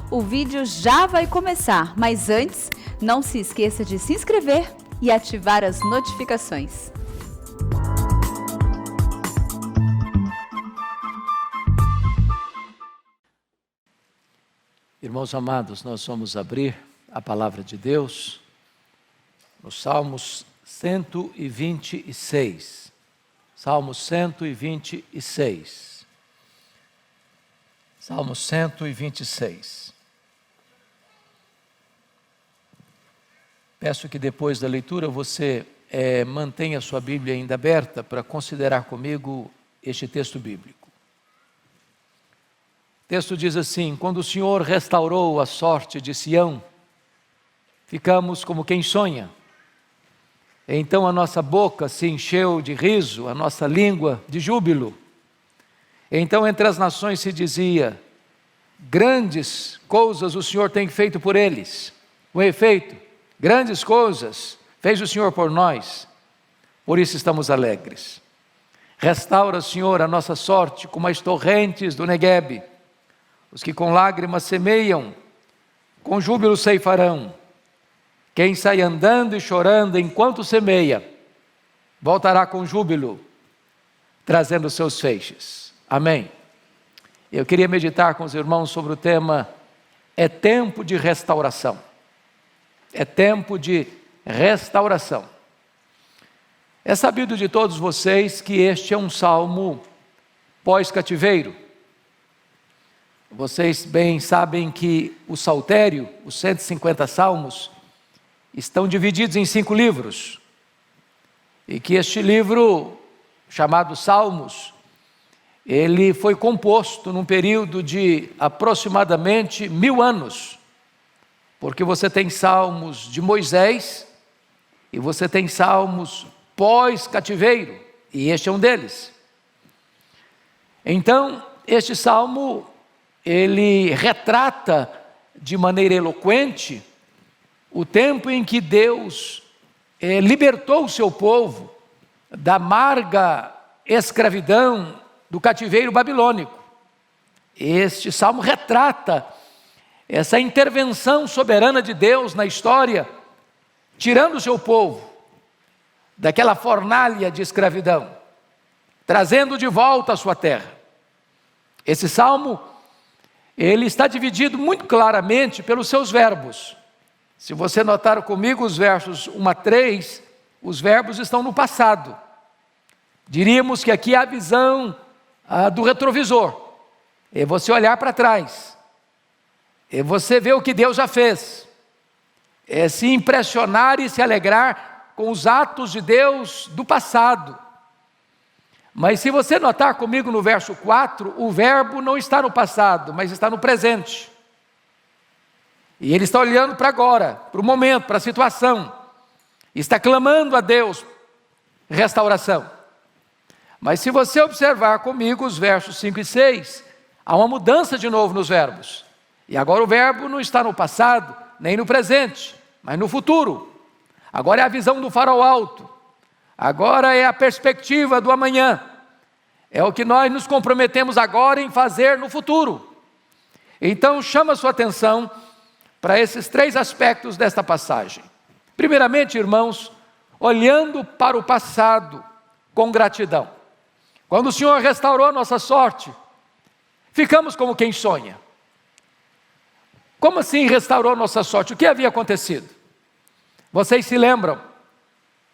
O vídeo já vai começar, mas antes, não se esqueça de se inscrever e ativar as notificações. Irmãos amados, nós vamos abrir a palavra de Deus no Salmos 126. Salmos 126. Salmos 126. Peço que depois da leitura você mantenha a sua Bíblia ainda aberta para considerar comigo este texto bíblico. O texto diz assim: quando o Senhor restaurou a sorte de Sião, ficamos como quem sonha. Então a nossa boca se encheu de riso, a nossa língua de júbilo. Então entre as nações se dizia: grandes coisas o Senhor tem feito por eles. Com efeito, grandes coisas fez o Senhor por nós, por isso estamos alegres. Restaura, Senhor, a nossa sorte como as torrentes do Neguebe. Os que com lágrimas semeiam, com júbilo ceifarão. Quem sai andando e chorando enquanto semeia, voltará com júbilo, trazendo seus feixes. Amém. Eu queria meditar com os irmãos sobre o tema: é tempo de restauração. É tempo de restauração. É sabido de todos vocês que este é um salmo pós-cativeiro. Vocês bem sabem que o saltério, os 150 salmos, estão divididos em 5 livros. E que este livro, chamado Salmos, ele foi composto num período de aproximadamente 1000 anos. Porque você tem salmos de Moisés e você tem salmos pós-cativeiro, e este é um deles. Então, este salmo, ele retrata de maneira eloquente o tempo em que Deus libertou o seu povo da amarga escravidão do cativeiro babilônico. Este salmo retrata essa intervenção soberana de Deus na história, tirando o seu povo daquela fornalha de escravidão, trazendo de volta a sua terra. Esse salmo, ele está dividido muito claramente pelos seus verbos. Se você notar comigo os versos 1 a 3, os verbos estão no passado. Diríamos que aqui é a visão do retrovisor. É você olhar para trás. É você ver o que Deus já fez. É se impressionar e se alegrar com os atos de Deus do passado. Mas se você notar comigo no verso 4, o verbo não está no passado, mas está no presente. E ele está olhando para agora, para o momento, para a situação. Está clamando a Deus restauração. Mas se você observar comigo os versos 5 e 6, há uma mudança de novo nos verbos. E agora o verbo não está no passado, nem no presente, mas no futuro. Agora é a visão do farol alto. Agora é a perspectiva do amanhã. É o que nós nos comprometemos agora em fazer no futuro. Então chama a sua atenção para esses 3 aspectos desta passagem. Primeiramente, irmãos, olhando para o passado com gratidão. Quando o Senhor restaurou a nossa sorte, ficamos como quem sonha. Como assim restaurou a nossa sorte? O que havia acontecido? Vocês se lembram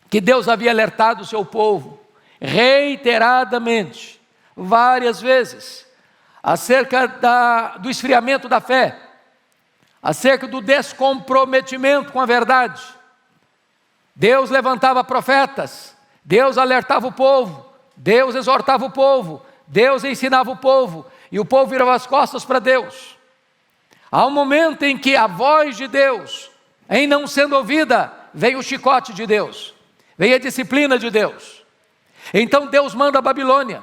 que Deus havia alertado o seu povo reiteradamente, várias vezes, acerca do esfriamento da fé, acerca do descomprometimento com a verdade. Deus levantava profetas, Deus alertava o povo, Deus exortava o povo, Deus ensinava o povo, e o povo virava as costas para Deus. Há um momento em que a voz de Deus, em não sendo ouvida, veio o chicote de Deus, veio a disciplina de Deus. Então Deus manda a Babilônia,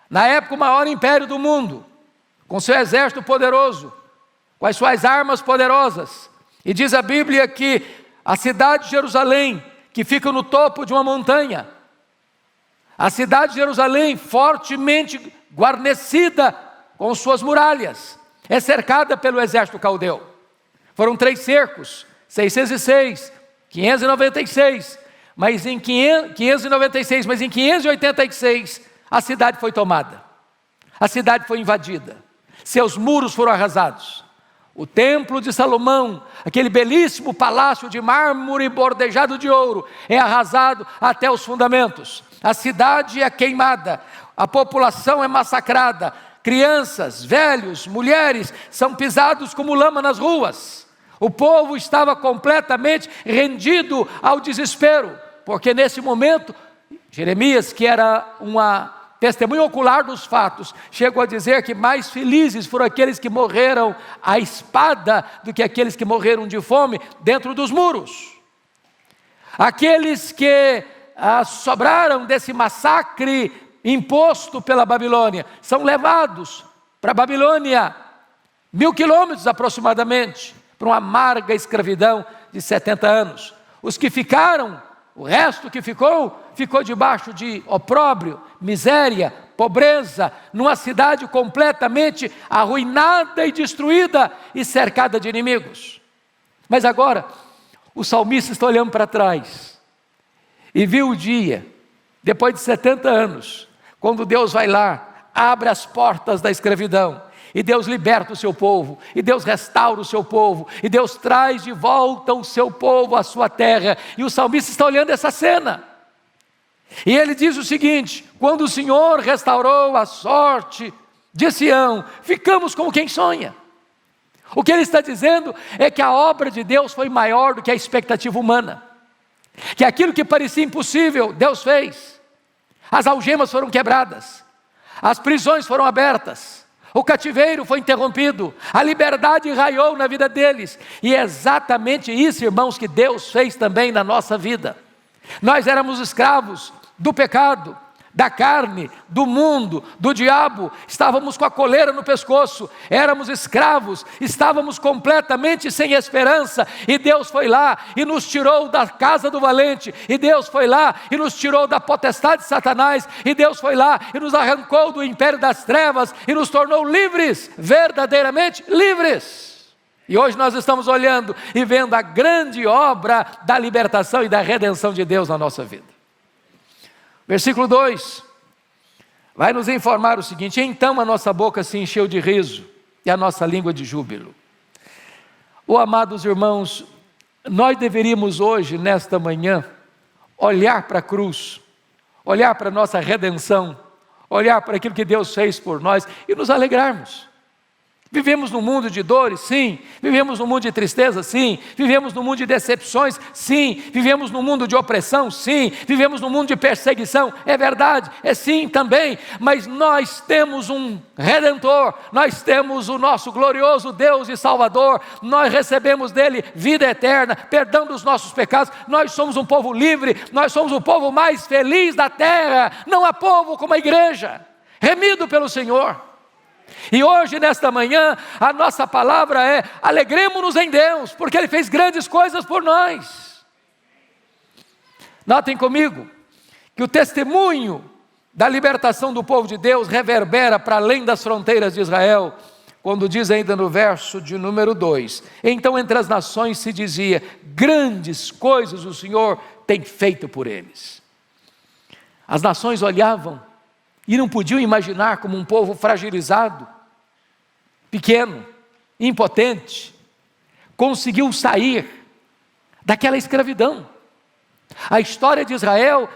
na época o maior império do mundo, com seu exército poderoso, com as suas armas poderosas. E diz a Bíblia que a cidade de Jerusalém, que fica no topo de uma montanha, a cidade de Jerusalém fortemente guarnecida com suas muralhas, é cercada pelo exército caldeu. Foram 3 cercos, 606, 596, mas em 586, a cidade foi tomada. A cidade foi invadida. Seus muros foram arrasados. O templo de Salomão, aquele belíssimo palácio de mármore bordejado de ouro, é arrasado até os fundamentos. A cidade é queimada, a população é massacrada, crianças, velhos, mulheres são pisados como lama nas ruas. O povo estava completamente rendido ao desespero, porque nesse momento, Jeremias, que era uma testemunha ocular dos fatos, chegou a dizer que mais felizes foram aqueles que morreram à espada do que aqueles que morreram de fome dentro dos muros. Aqueles que sobraram desse massacre imposto pela Babilônia são levados para a Babilônia, 1000 quilômetros aproximadamente, para uma amarga escravidão de 70 anos. Os que ficaram, o resto que ficou debaixo de opróbrio, miséria, pobreza, numa cidade completamente arruinada e destruída e cercada de inimigos. Mas agora, o salmista está olhando para trás e viu o dia, depois de 70 anos, quando Deus vai lá, abre as portas da escravidão, e Deus liberta o seu povo, e Deus restaura o seu povo, e Deus traz de volta o seu povo à sua terra. E o salmista está olhando essa cena, e ele diz o seguinte: quando o Senhor restaurou a sorte de Sião, ficamos como quem sonha. O que ele está dizendo é que a obra de Deus foi maior do que a expectativa humana, que aquilo que parecia impossível, Deus fez. As algemas foram quebradas, as prisões foram abertas, o cativeiro foi interrompido, a liberdade raiou na vida deles. E é exatamente isso, irmãos, que Deus fez também na nossa vida. Nós éramos escravos do pecado, da carne, do mundo, do diabo, estávamos com a coleira no pescoço, éramos escravos, estávamos completamente sem esperança, e Deus foi lá e nos tirou da casa do valente, e Deus foi lá e nos tirou da potestade de Satanás, e Deus foi lá e nos arrancou do império das trevas, e nos tornou livres, verdadeiramente livres. E hoje nós estamos olhando e vendo a grande obra da libertação e da redenção de Deus na nossa vida. Versículo 2, vai nos informar o seguinte: então a nossa boca se encheu de riso e a nossa língua de júbilo. Amados irmãos, nós deveríamos hoje, nesta manhã, olhar para a cruz, olhar para a nossa redenção, olhar para aquilo que Deus fez por nós e nos alegrarmos. Vivemos num mundo de dores, sim. Vivemos num mundo de tristeza, sim. Vivemos num mundo de decepções, sim. Vivemos num mundo de opressão, sim. Vivemos num mundo de perseguição, é verdade, é sim também. Mas nós temos um Redentor, nós temos o nosso glorioso Deus e Salvador. Nós recebemos dele vida eterna, perdão dos nossos pecados. Nós somos um povo livre, nós somos o povo mais feliz da terra. Não há povo como a igreja, remido pelo Senhor. E hoje, nesta manhã, a nossa palavra é: alegremo-nos em Deus, porque Ele fez grandes coisas por nós. Notem comigo, que o testemunho da libertação do povo de Deus reverbera para além das fronteiras de Israel, quando diz ainda no verso de número 2, então entre as nações se dizia: grandes coisas o Senhor tem feito por eles. As nações olhavam e não podiam imaginar como um povo fragilizado, pequeno, impotente, conseguiu sair daquela escravidão. A história de Israel,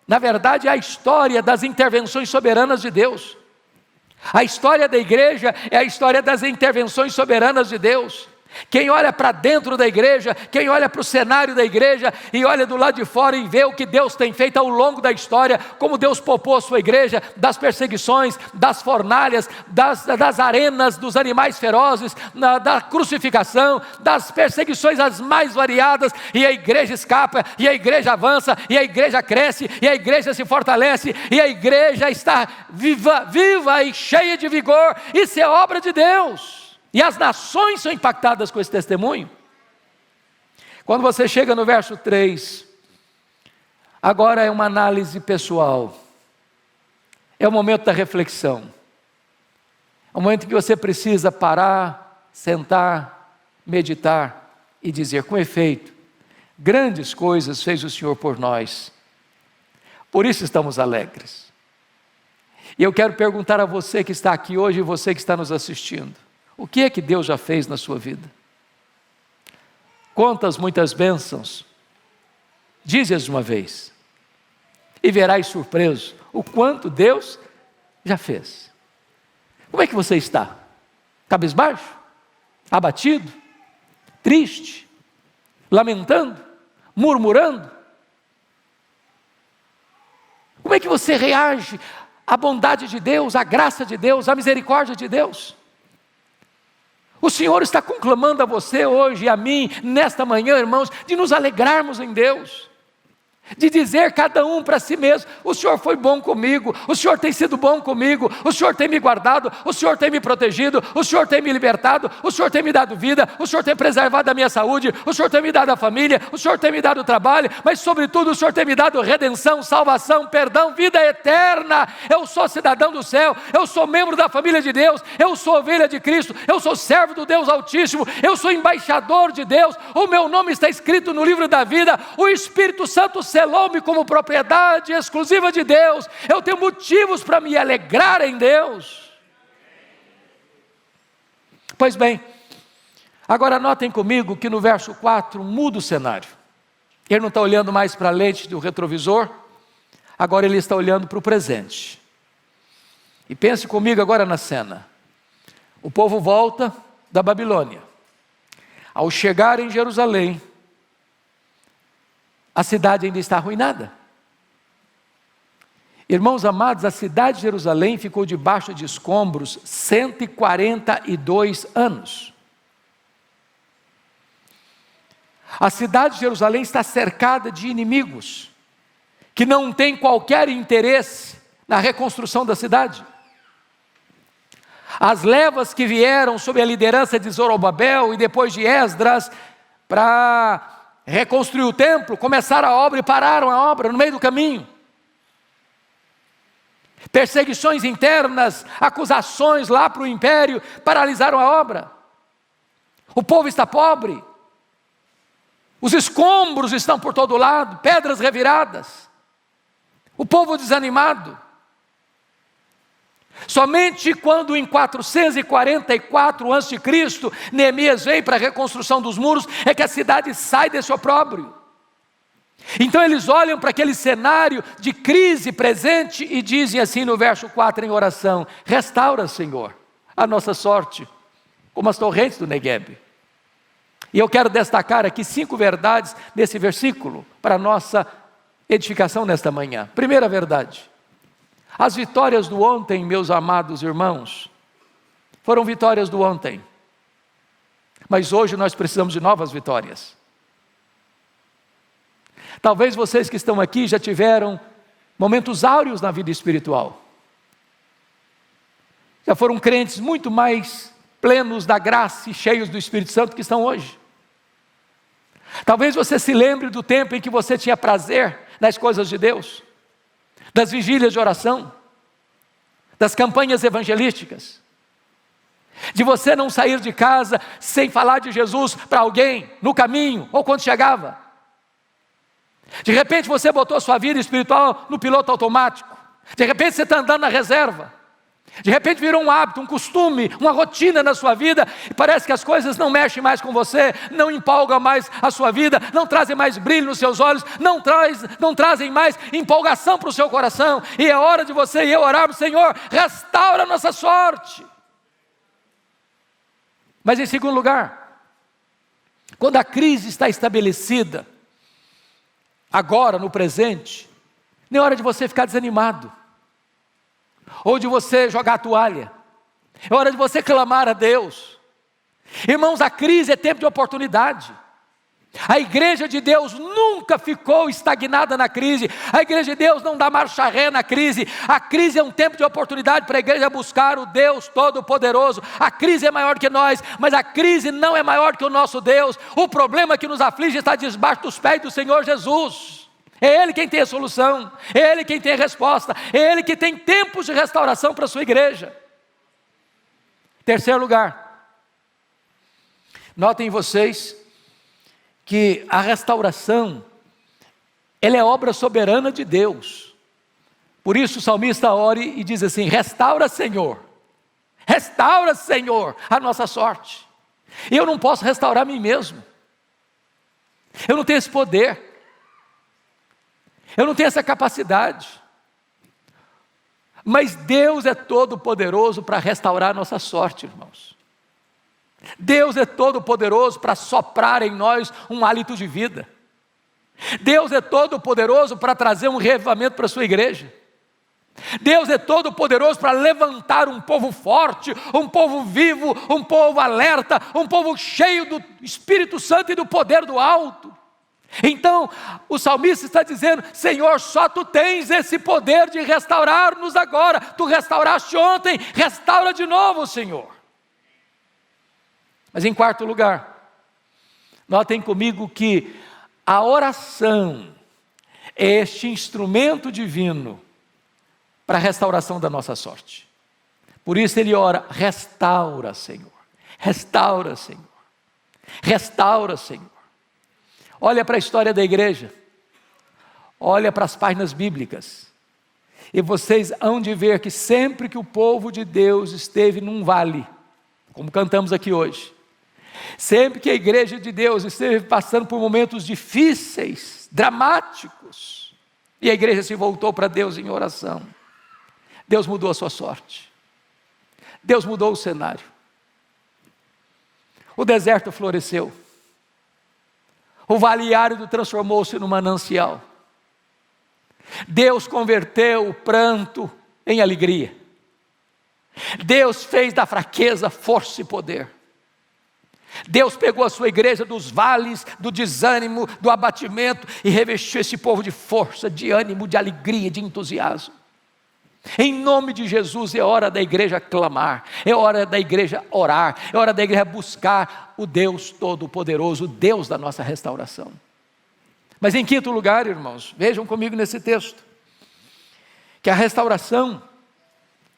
na verdade, é a história das intervenções soberanas de Deus. A história da igreja é a história das intervenções soberanas de Deus. Quem olha para dentro da igreja, quem olha para o cenário da igreja e olha do lado de fora e vê o que Deus tem feito ao longo da história, como Deus poupou a sua igreja das perseguições, das fornalhas, das arenas dos animais ferozes, da crucificação, das perseguições as mais variadas, e a igreja escapa, e a igreja avança, e a igreja cresce, e a igreja se fortalece, e a igreja está viva e cheia de vigor. Isso é obra de Deus. E as nações são impactadas com esse testemunho. Quando você chega no verso 3, agora é uma análise pessoal, é o momento da reflexão. É um momento em que você precisa parar, sentar, meditar e dizer, com efeito, grandes coisas fez o Senhor por nós. Por isso estamos alegres. E eu quero perguntar a você que está aqui hoje e você que está nos assistindo, o que é que Deus já fez na sua vida? Quantas muitas bênçãos? Dize-as de uma vez, e verás surpreso o quanto Deus já fez. Como é que você está? Cabisbaixo? Abatido? Triste? Lamentando? Murmurando? Como é que você reage à bondade de Deus, à graça de Deus, à misericórdia de Deus? O Senhor está conclamando a você hoje e a mim, nesta manhã, irmãos, de nos alegrarmos em Deus. De dizer cada um para si mesmo, o Senhor foi bom comigo, o Senhor tem sido bom comigo, o Senhor tem me guardado, o Senhor tem me protegido, o Senhor tem me libertado, o Senhor tem me dado vida, o Senhor tem preservado a minha saúde, o Senhor tem me dado a família, o Senhor tem me dado trabalho, mas sobretudo o Senhor tem me dado redenção, salvação, perdão, vida eterna. Eu sou cidadão do céu, eu sou membro da família de Deus, eu sou ovelha de Cristo, eu sou servo do Deus Altíssimo, eu sou embaixador de Deus, o meu nome está escrito no livro da vida, o Espírito Santo selou-me como propriedade exclusiva de Deus. Eu tenho motivos para me alegrar em Deus. Pois bem, agora notem comigo que no verso 4 muda o cenário. Ele não está olhando mais para a lente do retrovisor, agora ele está olhando para o presente. E pense comigo agora na cena. O povo volta da Babilônia. Ao chegar em Jerusalém, a cidade ainda está arruinada. Irmãos amados, a cidade de Jerusalém ficou debaixo de escombros 142 anos. A cidade de Jerusalém está cercada de inimigos, que não têm qualquer interesse na reconstrução da cidade. As levas que vieram sob a liderança de Zorobabel e depois de Esdras para reconstruir o templo, começaram a obra e pararam a obra no meio do caminho. Perseguições internas, acusações lá para o império, paralisaram a obra. O povo está pobre, os escombros estão por todo lado, pedras reviradas, o povo desanimado. Somente quando em 444 a.C., Neemias veio para a reconstrução dos muros, é que a cidade sai desse opróbrio. Então eles olham para aquele cenário de crise presente e dizem assim no verso 4 em oração: restaura, Senhor, a nossa sorte, como as torrentes do Negueb. E eu quero destacar aqui 5 verdades nesse versículo, para a nossa edificação nesta manhã. Primeira verdade: as vitórias do ontem, meus amados irmãos, foram vitórias do ontem. Mas hoje nós precisamos de novas vitórias. Talvez vocês que estão aqui já tiveram momentos áureos na vida espiritual. Já foram crentes muito mais plenos da graça e cheios do Espírito Santo que estão hoje. Talvez você se lembre do tempo em que você tinha prazer nas coisas de Deus, das vigílias de oração, das campanhas evangelísticas, de você não sair de casa sem falar de Jesus para alguém no caminho ou quando chegava. De repente você botou sua vida espiritual no piloto automático. De repente você está andando na reserva. De repente virou um hábito, um costume, uma rotina na sua vida, e parece que as coisas não mexem mais com você, não empolgam mais a sua vida, não trazem mais brilho nos seus olhos, não trazem mais empolgação para o seu coração. E é hora de você e eu orarmos: Senhor, restaura a nossa sorte. Mas em segundo lugar, quando a crise está estabelecida, agora no presente, não é hora de você ficar desanimado, ou de você jogar a toalha. É hora de você clamar a Deus. Irmãos, a crise é tempo de oportunidade. A igreja de Deus nunca ficou estagnada na crise. A igreja de Deus não dá marcha ré na crise. A crise é um tempo de oportunidade para a igreja buscar o Deus Todo-Poderoso. A crise é maior que nós, mas a crise não é maior que o nosso Deus. O problema que nos aflige está debaixo dos pés do Senhor Jesus. É Ele quem tem a solução, é Ele quem tem a resposta, é Ele que tem tempos de restauração para a sua igreja. Terceiro lugar, notem vocês que a restauração, ela é obra soberana de Deus. Por isso o salmista ora e diz assim: restaura, Senhor, a nossa sorte. E eu não posso restaurar a mim mesmo, eu não tenho esse poder, eu não tenho essa capacidade, mas Deus é todo poderoso para restaurar a nossa sorte, irmãos. Deus é todo poderoso para soprar em nós um hálito de vida. Deus é todo poderoso para trazer um reavivamento para a sua igreja. Deus é todo poderoso para levantar um povo forte, um povo vivo, um povo alerta, um povo cheio do Espírito Santo e do poder do alto. Então o salmista está dizendo: Senhor, só Tu tens esse poder de restaurar-nos agora. Tu restauraste ontem, restaura de novo, Senhor. Mas em quarto lugar, notem comigo que a oração é este instrumento divino para a restauração da nossa sorte. Por isso ele ora: restaura, Senhor, restaura, Senhor, restaura, Senhor. Olha para a história da igreja, olha para as páginas bíblicas, e vocês hão de ver que sempre que o povo de Deus esteve num vale, como cantamos aqui hoje, sempre que a igreja de Deus esteve passando por momentos difíceis, dramáticos, e a igreja se voltou para Deus em oração, Deus mudou a sua sorte, Deus mudou o cenário. O deserto floresceu, o vale árido transformou-se num manancial. Deus converteu o pranto em alegria. Deus fez da fraqueza força e poder. Deus pegou a sua igreja dos vales, do desânimo, do abatimento e revestiu esse povo de força, de ânimo, de alegria, de entusiasmo. Em nome de Jesus, é hora da igreja clamar, é hora da igreja orar, é hora da igreja buscar o Deus Todo-Poderoso, o Deus da nossa restauração. Mas em quinto lugar, irmãos, vejam comigo nesse texto, que a restauração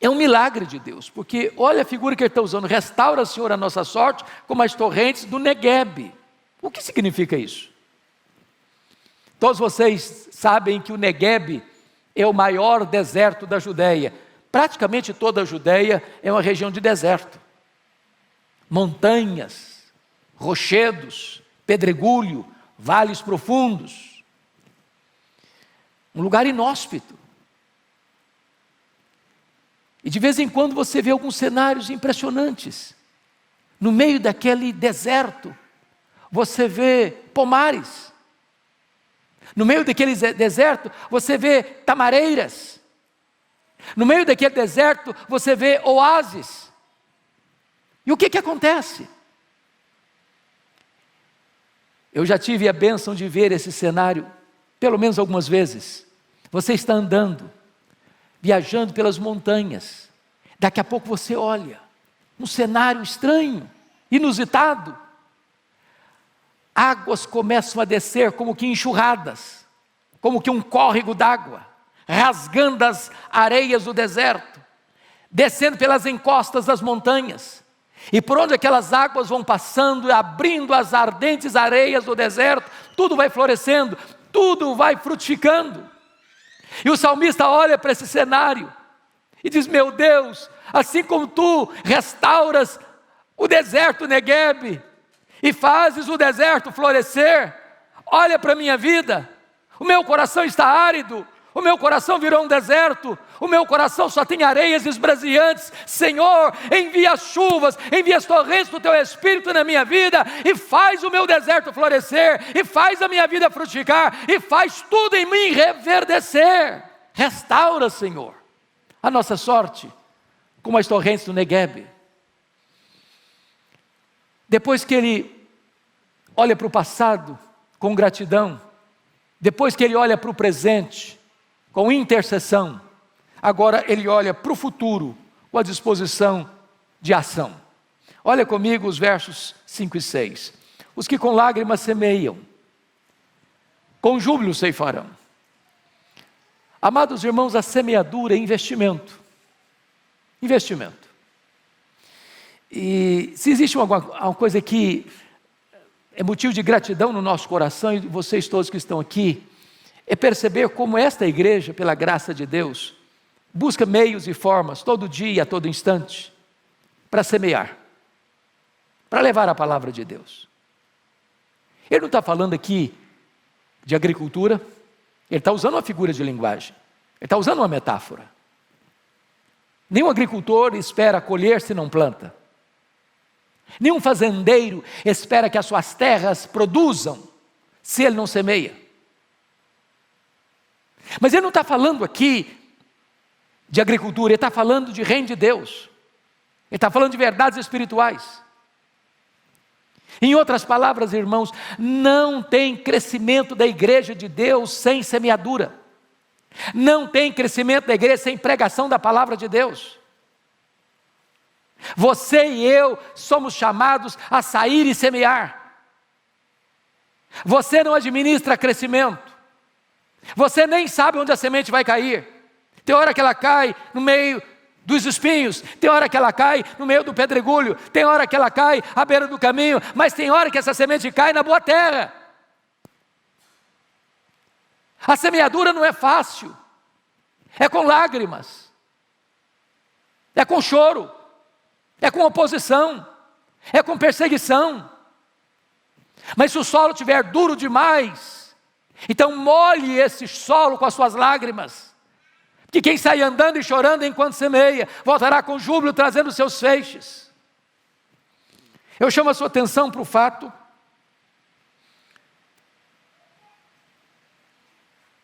é um milagre de Deus, porque olha a figura que ele está usando: restaura, Senhor, a nossa sorte, como as torrentes do Neguebe. O que significa isso? Todos vocês sabem que o Neguebe é o maior deserto da Judeia. Praticamente toda a Judeia é uma região de deserto. Montanhas, rochedos, pedregulho, vales profundos. Um lugar inóspito. E de vez em quando você vê alguns cenários impressionantes. No meio daquele deserto, você vê pomares. No meio daquele deserto, você vê tamareiras. No meio daquele deserto, você vê oásis. E o que acontece? Eu já tive a bênção de ver esse cenário, pelo menos algumas vezes. Você está andando, viajando pelas montanhas. Daqui a pouco você olha, um cenário estranho, inusitado. Águas começam a descer como que enxurradas, como que um córrego d'água, rasgando as areias do deserto, descendo pelas encostas das montanhas, e por onde aquelas águas vão passando, abrindo as ardentes areias do deserto, tudo vai florescendo, tudo vai frutificando. E o salmista olha para esse cenário e diz: meu Deus, assim como tu restauras o deserto Neguebe, e fazes o deserto florescer, olha para a minha vida, o meu coração está árido, o meu coração virou um deserto, o meu coração só tem areias esbraseantes. Senhor, envia as chuvas, envia as torrentes do Teu Espírito na minha vida, e faz o meu deserto florescer, e faz a minha vida frutificar, e faz tudo em mim reverdecer. Restaura, Senhor, a nossa sorte, como as torrentes do Neguebe. Depois que ele olha para o passado com gratidão, depois que ele olha para o presente com intercessão, agora ele olha para o futuro com a disposição de ação. Olha comigo os versos 5 e 6. Os que com lágrimas semeiam, com júbilo ceifarão. Amados irmãos, a semeadura é investimento. Investimento. E se existe alguma coisa que é motivo de gratidão no nosso coração, e vocês todos que estão aqui, é perceber como esta igreja, pela graça de Deus, busca meios e formas, todo dia, a todo instante, para semear, para levar a palavra de Deus. Ele não está falando aqui de agricultura, ele está usando uma figura de linguagem, ele está usando uma metáfora. Nenhum agricultor espera colher se não planta. Nenhum fazendeiro espera que as suas terras produzam se ele não semeia. Mas ele não está falando aqui de agricultura, ele está falando de reino de Deus. Ele está falando de verdades espirituais. Em outras palavras, irmãos, não tem crescimento da igreja de Deus sem semeadura. Não tem crescimento da igreja sem pregação da palavra de Deus. Você e eu somos chamados a sair e semear. Você não administra crescimento. Você nem sabe onde a semente vai cair. Tem hora que ela cai no meio dos espinhos, tem hora que ela cai no meio do pedregulho, tem hora que ela cai à beira do caminho, mas tem hora que essa semente cai na boa terra. A semeadura não é fácil, é com lágrimas, é com choro, é com oposição, é com perseguição. Mas se o solo estiver duro demais, então molhe esse solo com as suas lágrimas, que quem sai andando e chorando enquanto semeia, voltará com júbilo trazendo os seus feixes. Eu chamo a sua atenção para o fato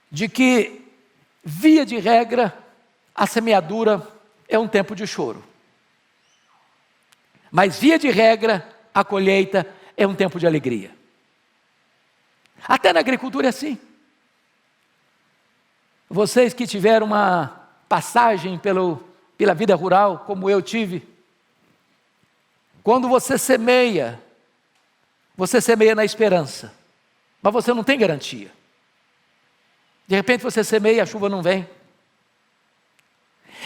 de que, via de regra, a semeadura é um tempo de choro. Mas, via de regra, a colheita é um tempo de alegria. Até na agricultura é assim. Vocês que tiveram uma passagem pela vida rural, como eu tive, quando você semeia na esperança, mas você não tem garantia. De repente você semeia e a chuva não vem.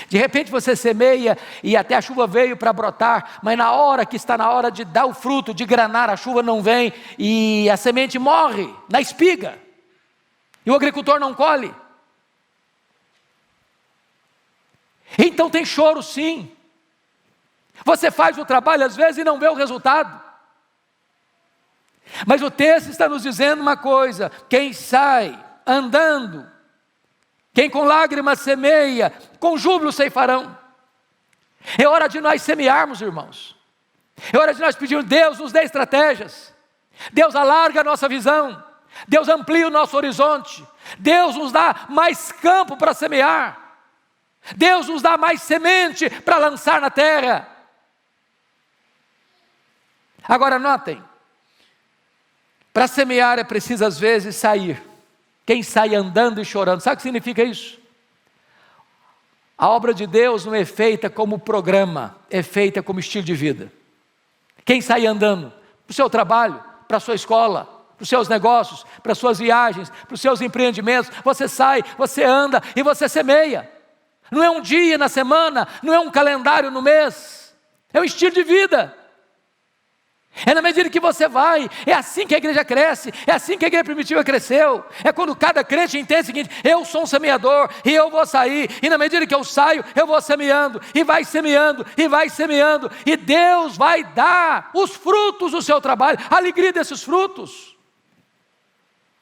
De repente você semeia e até a chuva veio para brotar, mas na hora que está na hora de dar o fruto, de granar, a chuva não vem e a semente morre na espiga. E o agricultor não colhe. Então tem choro sim. Você faz o trabalho às vezes e não vê o resultado. Mas o texto está nos dizendo uma coisa: quem sai andando, quem com lágrimas semeia, com júbilo ceifarão. É hora de nós semearmos, irmãos. É hora de nós pedirmos: Deus nos dê estratégias. Deus alarga a nossa visão. Deus amplia o nosso horizonte. Deus nos dá mais campo para semear. Deus nos dá mais semente para lançar na terra. Agora notem, para semear é preciso às vezes sair. Quem sai andando e chorando, sabe o que significa isso? A obra de Deus não é feita como programa, é feita como estilo de vida. Quem sai andando para o seu trabalho, para a sua escola, para os seus negócios, para as suas viagens, para os seus empreendimentos, você sai, você anda e você semeia. Não é um dia na semana, não é um calendário no mês, é um estilo de vida. É na medida que você vai, é assim que a igreja cresce, é assim que a igreja primitiva cresceu. É quando cada crente entende o seguinte: eu sou um semeador e eu vou sair, e na medida que eu saio, eu vou semeando, e vai semeando, e vai semeando, e Deus vai dar os frutos do seu trabalho, a alegria desses frutos.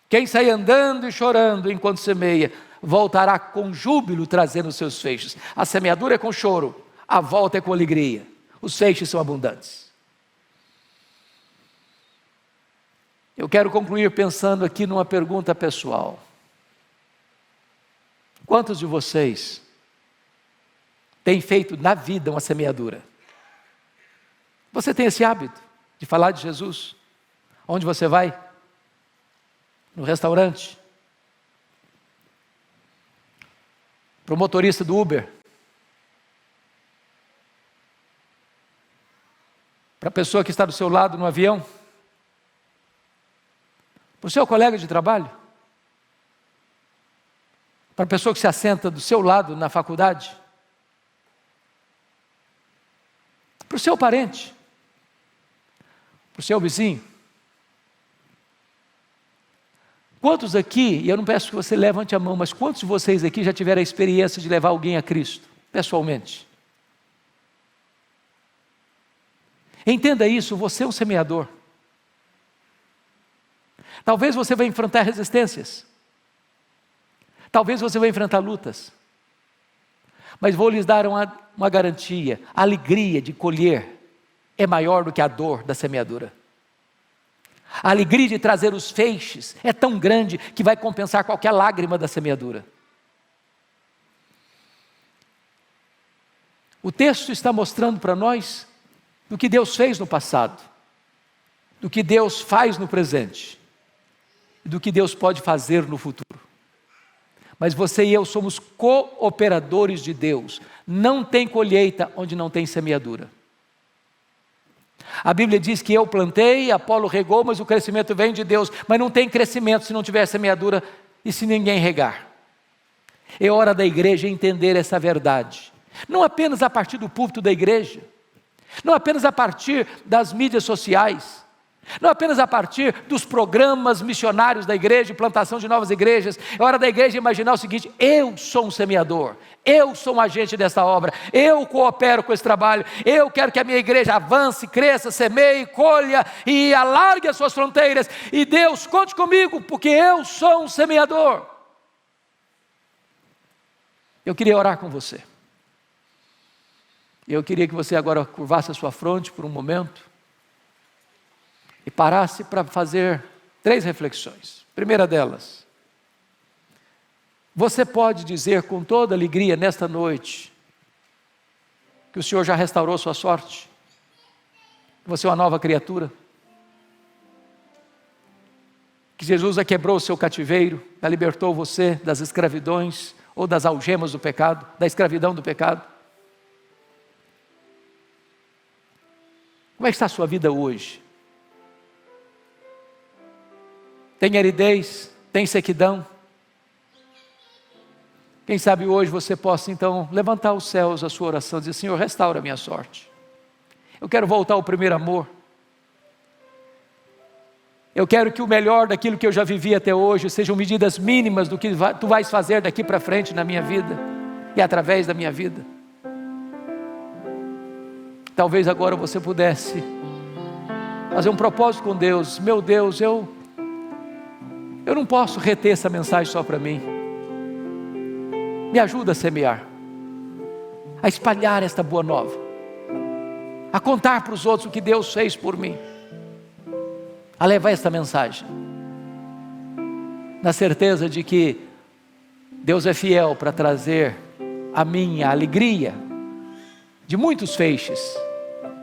Quem sai andando e chorando enquanto semeia, voltará com júbilo trazendo os seus feixes. A semeadura é com choro, a volta é com alegria. Os feixes são abundantes. Eu quero concluir pensando aqui numa pergunta pessoal. Quantos de vocês têm feito na vida uma semeadura? Você tem esse hábito de falar de Jesus? Onde você vai? No restaurante? Para o motorista do Uber? Para a pessoa que está do seu lado no avião? Para o seu colega de trabalho? Para a pessoa que se assenta do seu lado na faculdade? para o seu parente, para o seu vizinho. Quantos aqui, e eu não peço que você levante a mão, mas quantos de vocês aqui já tiveram a experiência de levar alguém a Cristo, pessoalmente? Entenda isso, você é um semeador. Talvez você vai enfrentar resistências. Talvez você vai enfrentar lutas. Mas vou lhes dar uma garantia: a alegria de colher é maior do que a dor da semeadura. A alegria de trazer os feixes é tão grande que vai compensar qualquer lágrima da semeadura. O texto está mostrando para nós do que Deus fez no passado, do que Deus faz no presente, e do que Deus pode fazer no futuro. Mas você e eu somos cooperadores de Deus. Não tem colheita onde não tem semeadura. A Bíblia diz que eu plantei, Apolo regou, mas o crescimento vem de Deus. Mas não tem crescimento se não tiver semeadura e se ninguém regar. É hora da igreja entender essa verdade. Não apenas a partir do púlpito da igreja, não apenas a partir das mídias sociais, não apenas a partir dos programas missionários da igreja, plantação de novas igrejas. É hora da igreja imaginar o seguinte: eu sou um semeador, eu sou um agente dessa obra, eu coopero com esse trabalho, eu quero que a minha igreja avance, cresça, semeie, colha e alargue as suas fronteiras. E Deus, conte comigo, porque eu sou um semeador. Eu queria orar com você. Eu queria que você agora curvasse a sua fronte por um momento e parasse para fazer 3 reflexões. Primeira delas: você pode dizer com toda alegria nesta noite que o Senhor já restaurou sua sorte, que você é uma nova criatura, que Jesus já quebrou o seu cativeiro, já libertou você das escravidões ou das algemas do pecado, da escravidão do pecado? Como é que está a sua vida hoje? Tem aridez? Tem sequidão? Quem sabe hoje você possa então levantar os céus a sua oração e dizer: Senhor, restaura a minha sorte. Eu quero voltar ao primeiro amor. Eu quero que o melhor daquilo que eu já vivi até hoje sejam medidas mínimas do que tu vais fazer daqui para frente na minha vida e através da minha vida. Talvez agora você pudesse fazer um propósito com Deus. Meu Deus, eu não posso reter essa mensagem só para mim. Me ajuda a semear, a espalhar esta boa nova, a contar para os outros o que Deus fez por mim, a levar esta mensagem, na certeza de que Deus é fiel para trazer a minha alegria de muitos feixes,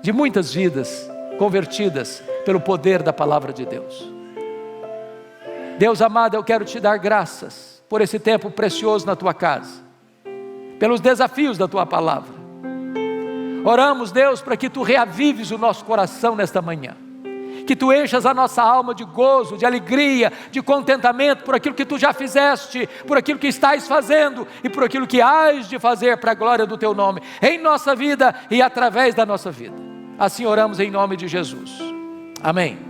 de muitas vidas convertidas pelo poder da palavra de Deus. Deus amado, eu quero te dar graças por esse tempo precioso na tua casa, pelos desafios da tua palavra. Oramos, Deus, para que tu reavives o nosso coração nesta manhã, que tu enchas a nossa alma de gozo, de alegria, de contentamento por aquilo que tu já fizeste, por aquilo que estás fazendo e por aquilo que hás de fazer para a glória do teu nome, em nossa vida e através da nossa vida. Assim oramos em nome de Jesus. Amém.